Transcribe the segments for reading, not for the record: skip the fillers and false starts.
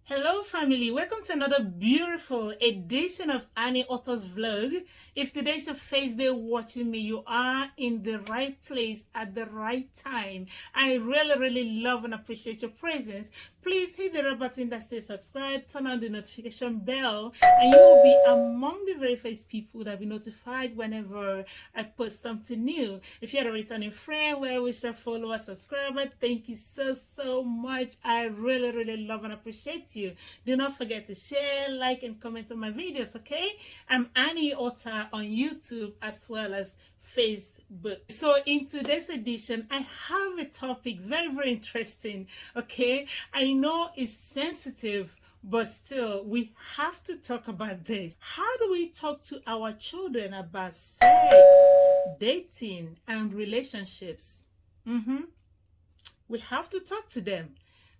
Hello family, welcome to another beautiful edition of Annie Otto's vlog. If today's your first day watching me, you are in the right place at the right time. I really love and appreciate your presence. Please hit the red button that says subscribe, turn on the notification bell, and you will be among the very first people that will be notified whenever I post something new. If you're a returning friend, well wisher, follower, subscriber, thank you so much. I really love and appreciate you. Do not forget to share, like, and comment on my videos, okay? I'm Annie Otta on YouTube as well as Facebook. So in today's edition, I have a topic very interesting, okay? I know it's sensitive, but still, we have to talk about this. How do we talk to our children about sex, dating, and relationships? We have to talk to them.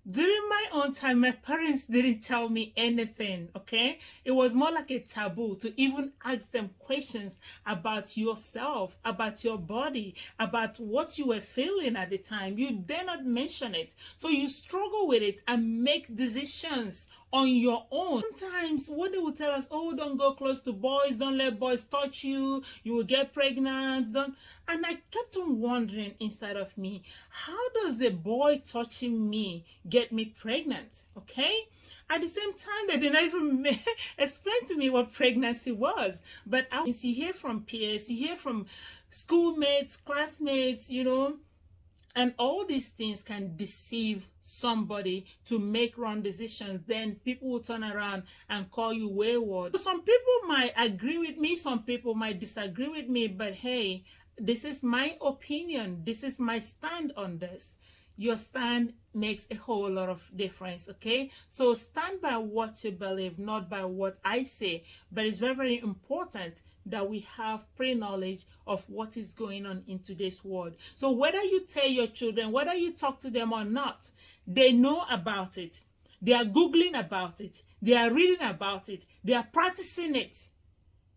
During my own time, my parents didn't tell me anything, okay? It was more like a taboo to even ask them questions about yourself, about your body, about what you were feeling at the time. You dare not mention it. So you struggle with it and make decisions on your own. Sometimes what they will tell us, oh, don't go close to boys, don't let boys touch you, you will get pregnant. Don't. And I kept on wondering inside of me, how does a boy touching me get me pregnant? Okay, at the same time they did not even explain to me what pregnancy was. But you hear from peers, you hear from schoolmates, classmates, you know, and all these things can deceive somebody to make wrong decisions. Then people will turn around and call you wayward. Some people might agree with me, some people might disagree with me, but hey, this is my opinion, this is my stand on this. Your stand makes a whole lot of difference, okay? So stand by what you believe, not by what I say. But it's very important that we have pre-knowledge of what is going on in today's world. So whether you tell your children, whether you talk to them or not, they know about it. They are Googling about it. They are reading about it. They are practicing it.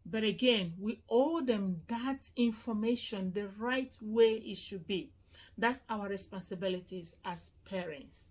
But again, we owe them that information the right way it should be. That's our responsibilities as parents.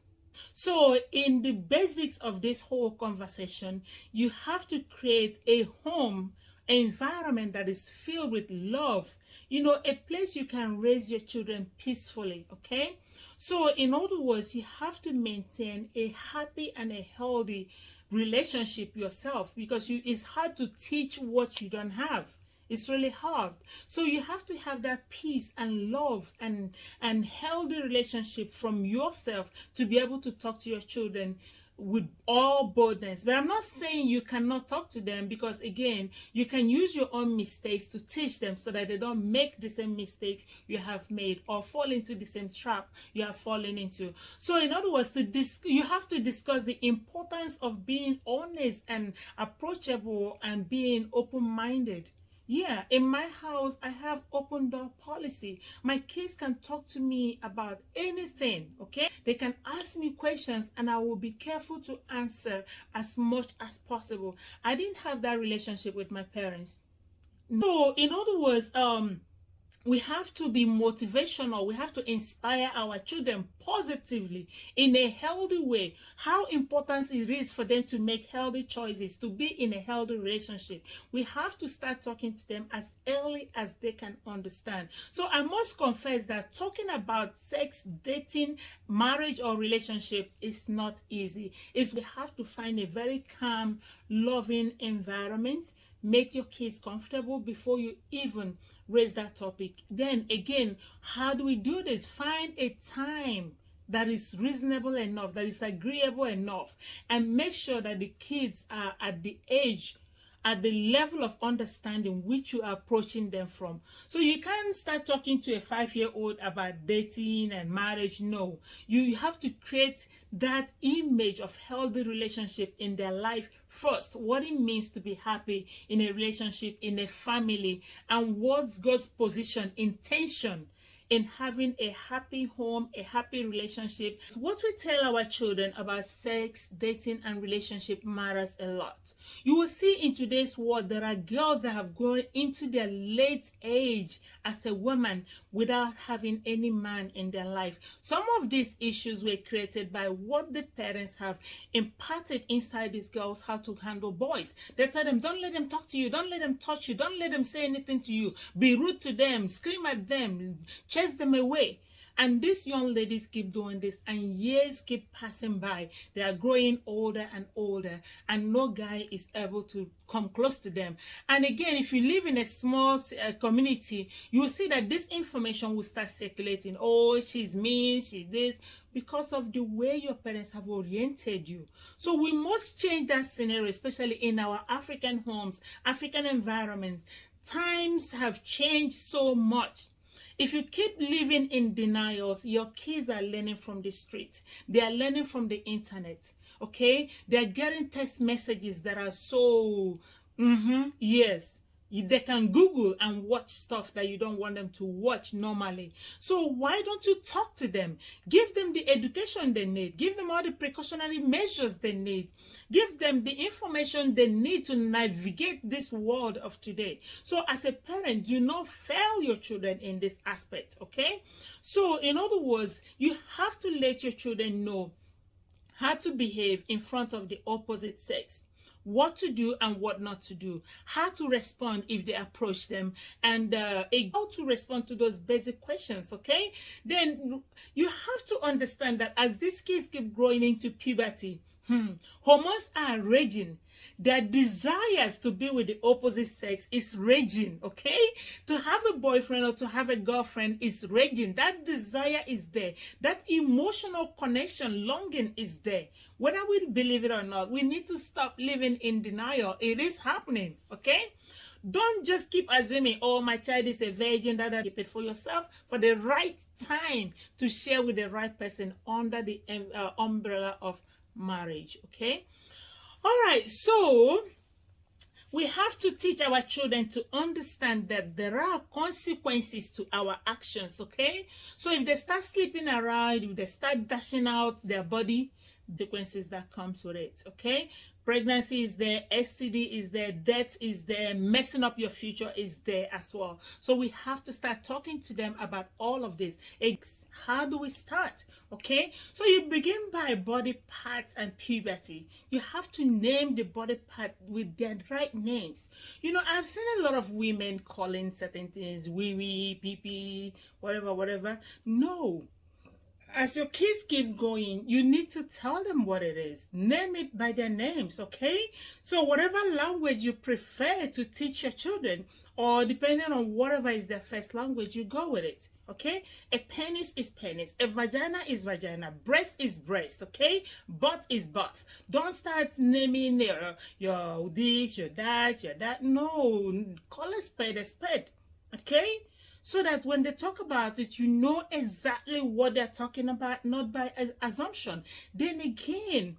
So in the basics of this whole conversation, you have to create a home environment that is filled with love, you know, a place you can raise your children peacefully, okay? So in other words, you have to maintain a happy and a healthy relationship yourself, because it's hard to teach what you don't have. It's really hard. So you have to have that peace and love and healthy relationship from yourself to be able to talk to your children with all boldness. But I'm not saying you cannot talk to them, because again, you can use your own mistakes to teach them so that they don't make the same mistakes you have made or fall into the same trap you have fallen into. So in other words, you have to discuss the importance of being honest and approachable and being open-minded. Yeah, in my house, I have open door policy. My kids can talk to me about anything, okay? They can ask me questions and I will be careful to answer as much as possible. I didn't have that relationship with my parents. So, in other words, we have to be motivational. We have to inspire our children positively in a healthy way. How important it is for them to make healthy choices, to be in a healthy relationship. We have to start talking to them as early as they can understand. So I must confess that talking about sex, dating, marriage, or relationship is not easy. We have to find a very calm, loving environment. Make your kids comfortable before you even raise that topic. Then again, how do we do this? Find a time that is reasonable enough, that is agreeable enough, and make sure that the kids are at the age, at the level of understanding which you are approaching them from. So you can't start talking to a 5-year-old about dating and marriage. No, you have to create that image of healthy relationship in their life first, what it means to be happy in a relationship, in a family, and what's God's position, intention in having a happy home, a happy relationship. What we tell our children about sex, dating, and relationship matters a lot. You will see in today's world there are girls that have grown into their late age as a woman without having any man in their life. Some of these issues were created by what the parents have imparted inside these girls how to handle boys. They tell them, don't let them talk to you, don't let them touch you, don't let them say anything to you, be rude to them, scream at them, chase them away. And these young ladies keep doing this, and years keep passing by. They are growing older and older, and no guy is able to come close to them. And again, if you live in a small community, you will see that this information will start circulating. Oh, she's mean, she's this, because of the way your parents have oriented you. So we must change that scenario, especially in our African homes, African environments. Times have changed so much. If you keep living in denials, your kids are learning from the street. They are learning from the internet, okay? They are getting text messages that are so, yes. They can Google and watch stuff that you don't want them to watch normally. So why don't you talk to them? Give them the education they need. Give them all the precautionary measures they need. Give them the information they need to navigate this world of today. So as a parent, do not fail your children in this aspect, okay? So in other words, you have to let your children know how to behave in front of the opposite sex, what to do and what not to do, how to respond if they approach them, and how to respond to those basic questions, okay? Then you have to understand that as these kids keep growing into puberty, hormones are raging. Their desires to be with the opposite sex is raging, okay? To have a boyfriend or to have a girlfriend is raging. That desire is there. That emotional connection, longing is there. Whether we believe it or not, we need to stop living in denial. It is happening, okay? Don't just keep assuming, oh, my child is a virgin, that keep it for yourself for the right time to share with the right person under the umbrella of marriage, okay? All right, so we have to teach our children to understand that there are consequences to our actions, okay? So if they start sleeping around, if they start dashing out their body, the consequences that comes with it, okay? Pregnancy is there, STD is there, death is there, messing up your future is there as well. So we have to start talking to them about all of this. How do we start? Okay, so you begin by body parts and puberty. You have to name the body part with their right names. You know, I've seen a lot of women calling certain things wee wee, pee pee, whatever. No. As your kids keeps going, you need to tell them what it is. Name it by their names, okay? So whatever language you prefer to teach your children, or depending on whatever is their first language, you go with it, okay? A penis is penis. A vagina is vagina. Breast is breast, okay? Butt is butt. Don't start naming your this, your that. No, call a spade, okay? So that when they talk about it, you know exactly what they're talking about, not by assumption. Then again,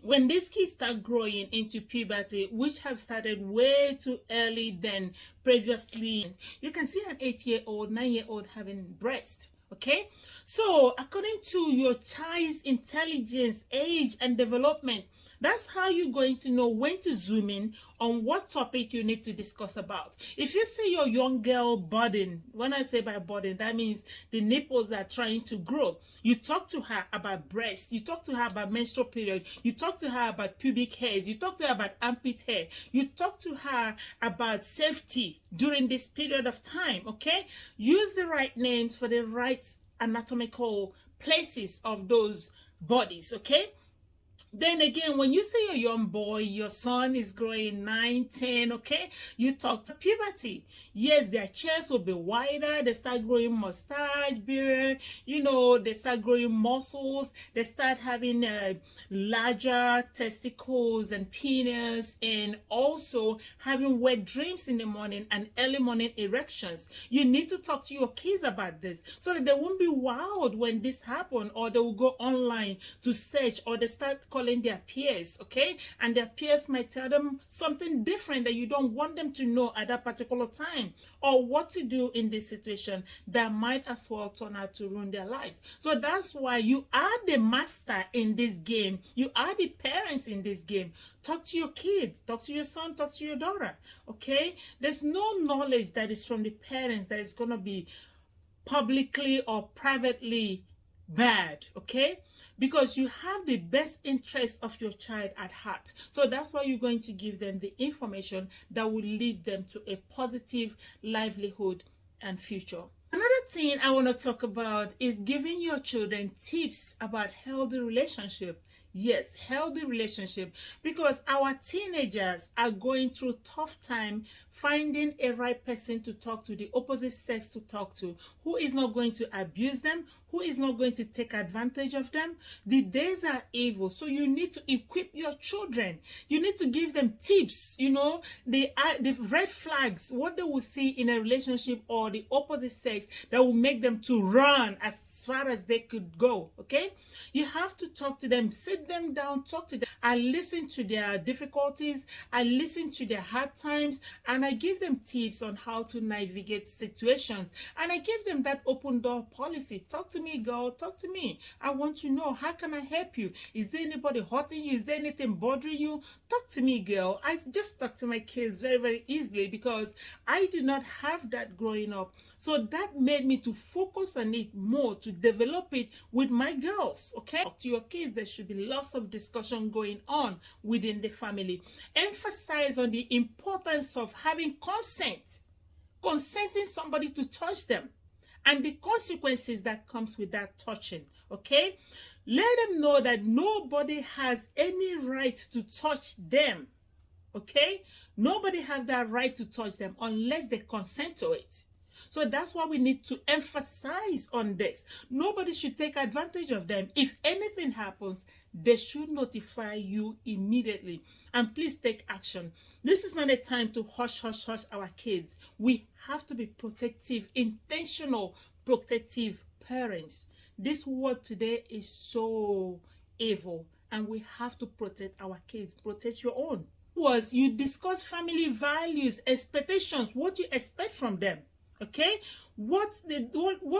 when these kids start growing into puberty, which have started way too early than previously, you can see an 8-year-old, 9-year-old having breast. Okay, so according to your child's intelligence, age, and development, that's how you're going to know when to zoom in on what topic you need to discuss about. If you see your young girl budding, when I say by budding, that means the nipples are trying to grow. You talk to her about breast. You talk to her about menstrual period. You talk to her about pubic hairs. You talk to her about armpit hair. You talk to her about safety during this period of time, okay? Use the right names for the right anatomical places of those bodies, okay? Then again, when you see a young boy, your son is growing 9, 10, okay? You talk to puberty. Yes, their chest will be wider. They start growing mustache, beard. You know, they start growing muscles. They start having larger testicles and penis, and also having wet dreams in the morning and early morning erections. You need to talk to your kids about this so that they won't be wild when this happens, or they will go online to search, or they start calling calling their peers, okay? And their peers might tell them something different that you don't want them to know at that particular time, or what to do in this situation that might as well turn out to ruin their lives. So that's why you are the master in this game. You are the parents in this game. Talk to your kid, talk to your son, talk to your daughter, okay? There's no knowledge that is from the parents that is going to be publicly or privately bad, okay? Because you have the best interest of your child at heart. So that's why you're going to give them the information that will lead them to a positive livelihood and future. Another thing I want to talk about is giving your children tips about healthy relationship. Yes, healthy relationship, because our teenagers are going through tough time finding a right person to talk to, the opposite sex to talk to, who is not going to abuse them, who is not going to take advantage of them. The days are evil, so you need to equip your children. You need to give them tips, you know, the red flags, what they will see in a relationship or the opposite sex that will make them to run as far as they could go, okay? You have to talk to them, sit them down, talk to them. I listen to their difficulties, I listen to their hard times, and I give them tips on how to navigate situations. And I give them that open door policy. Talk to me, girl, talk to me. I want to know, how can I help you? Is there anybody hurting you? Is there anything bothering you? Talk to me, girl. I just talk to my kids very, very easily because I did not have that growing up. So that made me to focus on it more, to develop it with my girls, okay? Talk to your kids. There should be lots of discussion going on within the family. Emphasize on the importance of having consent, consenting somebody to touch them, and the consequences that comes with that touching, okay? Let them know that nobody has any right to touch them, okay? Nobody has that right to touch them unless they consent to it. So that's why we need to emphasize on this. Nobody should take advantage of them. If anything happens, they should notify you immediately. And please take action. This is not a time to hush our kids. We have to be protective, intentional, protective parents. This world today is so evil, and we have to protect our kids. Protect your own. You discuss family values, expectations, what you expect from them. Okay, what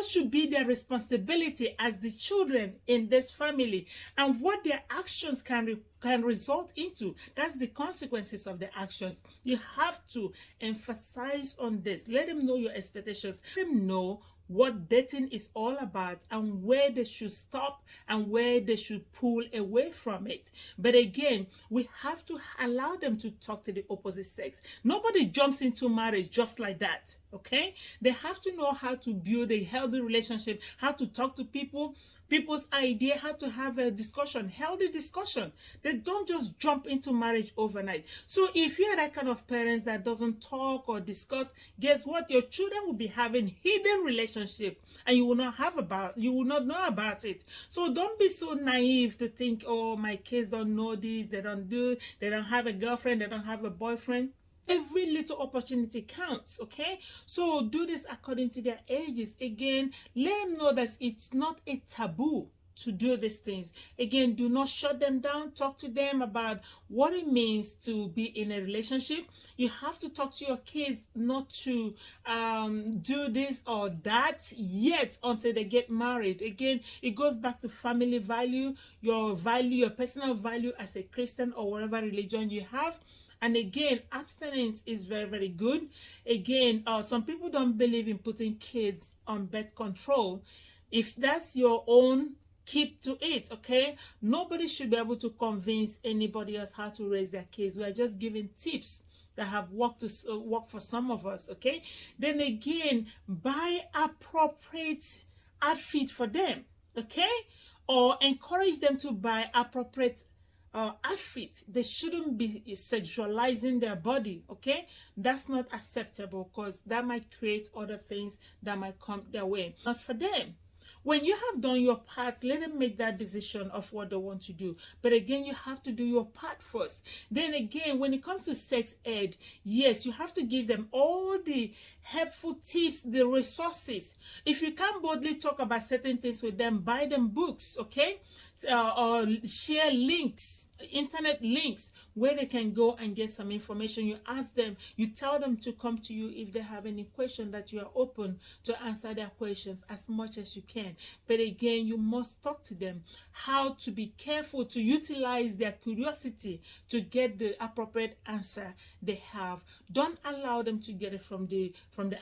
should be their responsibility as the children in this family, and what their actions can result into. That's the consequences of the actions. You have to emphasize on this. Let them know your expectations. Let them know what dating is all about and where they should stop and where they should pull away from it. But again, we have to allow them to talk to the opposite sex. Nobody jumps into marriage just like that, okay? They have to know how to build a healthy relationship, how to talk to people's idea, how to have a discussion, healthy discussion. They don't just jump into marriage overnight. So if you're that kind of parents that doesn't talk or discuss, guess what? Your children will be having hidden relationship, and you will not know about it. So don't be so naive to think, oh, my kids don't know this, they don't have a girlfriend, they don't have a boyfriend. Every little opportunity counts, okay? So do this according to their ages. Again, let them know that it's not a taboo to do these things. Again, do not shut them down. Talk to them about what it means to be in a relationship. You have to talk to your kids not to do this or that yet until they get married. Again, it goes back to family value, your personal value as a Christian or whatever religion you have. And again, abstinence is very, very good. Again, some people don't believe in putting kids on birth control. If that's your own, keep to it, okay? Nobody should be able to convince anybody else how to raise their kids. We are just giving tips that have worked for some of us, okay? Then again, buy appropriate outfit for them, okay? Or encourage them to buy appropriate outfit. They shouldn't be sexualizing their body, okay? That's not acceptable, because that might create other things that might come their way. Not for them. When you have done your part, let them make that decision of what they want to do. But again, you have to do your part first. Then again, when it comes to sex ed, yes, you have to give them all the helpful tips, the resources. If you can't boldly talk about certain things with them, buy them books, okay? Or share links, internet links, where they can go and get some information. You ask them, you tell them to come to you if they have any question, that you are open to answer their questions as much as you can. But again, you must talk to them how to be careful to utilize their curiosity to get the appropriate answer they have. Don't allow them to get it from the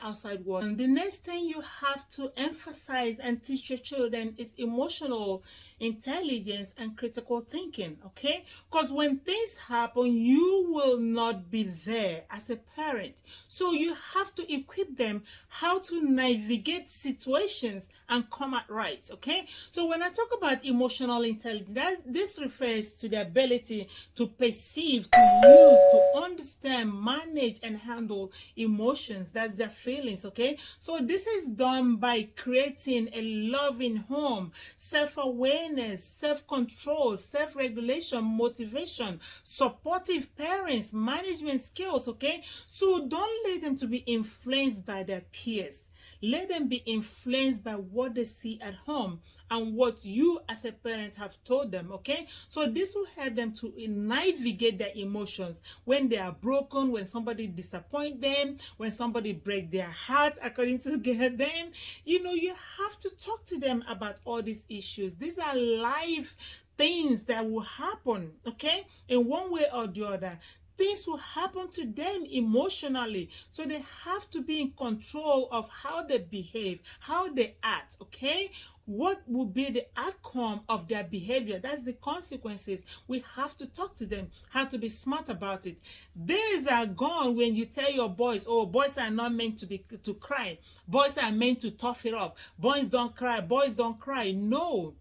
outside world. And the next thing you have to emphasize and teach your children is emotional intelligence and critical thinking, okay? Because when things happen, you will not be there as a parent. So you have to equip them how to navigate situations and come out right, okay? So when I talk about emotional intelligence, this refers to the ability to perceive, to use, to understand, manage, and handle emotions. That's their feelings, okay? So this is done by creating a loving home, self-awareness, self-control, self-regulation, motivation, supportive parents, management skills, okay? So don't let them to be influenced by their peers. Let them be influenced by what they see at home and what you as a parent have told them, okay? So this will help them to navigate their emotions when they are broken, when somebody disappoint them, when somebody break their heart, according to them. You know, you have to talk to them about all these issues. These are life things that will happen, okay, in one way or the other. Things will happen to them emotionally, so they have to be in control of how they behave, how they act, okay? What will be the outcome of their behavior? That's the consequences. We have to talk to them how to be smart about it. Days are gone when you tell your boys, oh, boys are not meant to cry, boys are meant to tough it up, boys don't cry, boys don't cry. No,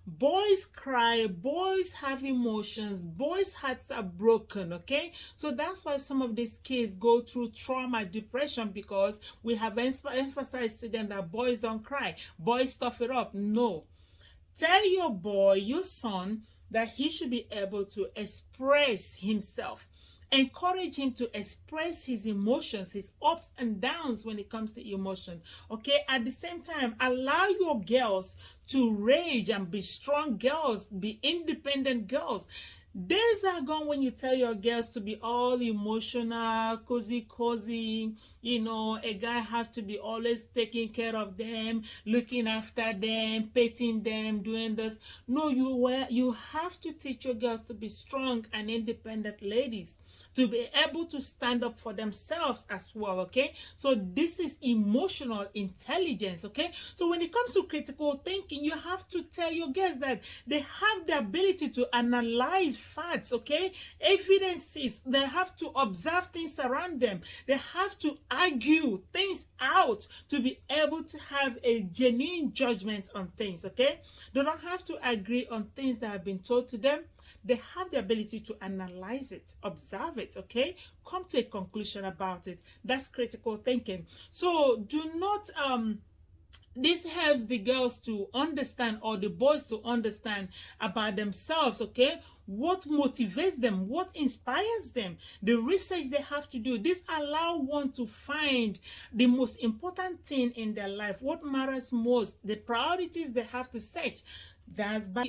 boys cry, boys have emotions, boys' hearts are broken, okay? So that's why some of these kids go through trauma, depression, because we have emphasized to them that boys don't cry, boys stuff it up. No. Tell your boy, your son, that he should be able to express himself. Encourage him to express his emotions, his ups and downs when it comes to emotion, okay? At the same time, allow your girls to rage and be strong girls, be independent girls. Days are gone when you tell your girls to be all emotional, cozy, you know, a guy have to be always taking care of them, looking after them, petting them, doing this. No, you have to teach your girls to be strong and independent ladies, to be able to stand up for themselves as well, okay? So this is emotional intelligence, okay? So when it comes to critical thinking, you have to tell your girls that they have the ability to analyze facts, okay? Evidences. They have to observe things around them. They have to argue things out to be able to have a genuine judgment on things, okay? They don't have to agree on things that have been told to them. They have the ability to analyze it, observe it, okay? Come to a conclusion about it. That's critical thinking. So do not this helps the girls to understand, or the boys to understand about themselves, okay? What motivates them, what inspires them, the research they have to do. This allows one to find the most important thing in their life, what matters most, the priorities they have to set. That's by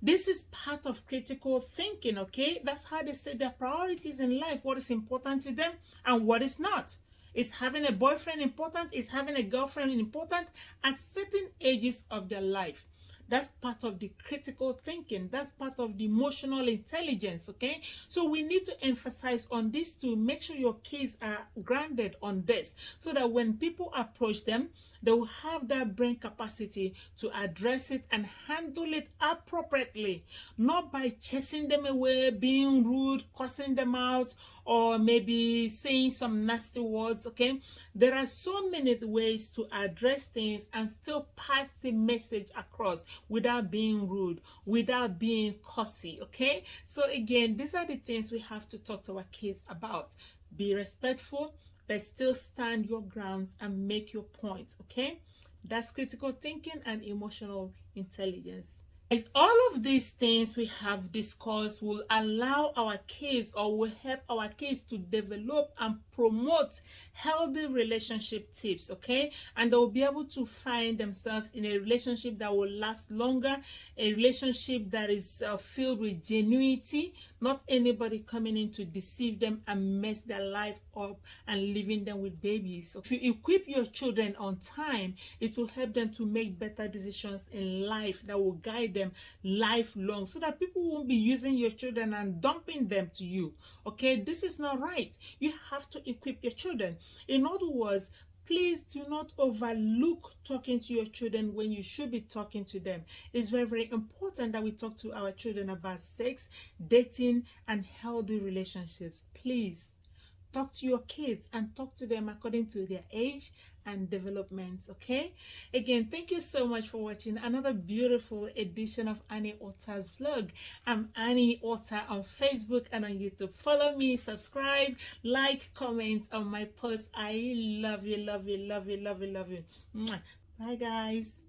this is part of critical thinking, okay? That's how they set their priorities in life, what is important to them and what is not. Is having a boyfriend important? Is having a girlfriend important? At certain ages of their life. That's part of the critical thinking. That's part of the emotional intelligence, okay? So we need to emphasize on this to make sure your kids are grounded on this, so that when people approach them, they will have that brain capacity to address it and handle it appropriately, not by chasing them away, being rude, cussing them out, or maybe saying some nasty words, okay? There are so many ways to address things and still pass the message across without being rude, without being cussy, okay? So again, these are the things we have to talk to our kids about. Be respectful, but still stand your grounds and make your point, okay? That's critical thinking and emotional intelligence. Guys, all of these things we have discussed will allow our kids, or will help our kids to develop and promote healthy relationship tips, okay? And they'll be able to find themselves in a relationship that will last longer, a relationship that is filled with genuinity, not anybody coming in to deceive them and mess their life up and leaving them with babies. So if you equip your children on time, it will help them to make better decisions in life that will guide them lifelong, so that people won't be using your children and dumping them to you. Okay, this is not right. You have to equip your children. In other words, please do not overlook talking to your children when you should be talking to them. It's very, very important that we talk to our children about sex, dating, and healthy relationships. Please talk to your kids and talk to them according to their age and development. Okay, again, thank you so much for watching another beautiful edition of Annie Otter's vlog. I'm Annie Otter on Facebook and on YouTube. Follow me, subscribe, like, comment on my post. I love you, love you, love you, love you, love you. Bye guys.